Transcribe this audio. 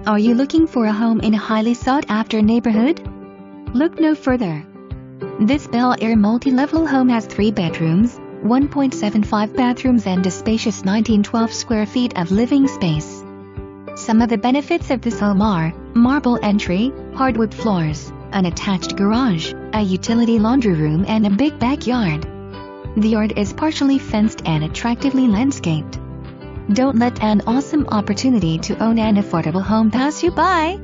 Are you looking for a home in a highly sought-after neighborhood? Look no further. This Bel Aire multi-level home has 3 bedrooms, 1.75 bathrooms and a spacious 1912 square feet of living space. Some of the benefits of this home are marble entry, hardwood floors, an attached garage, a utility laundry room and a big backyard. The yard is partially fenced and attractively landscaped. Don't let an awesome opportunity to own an affordable home pass you by.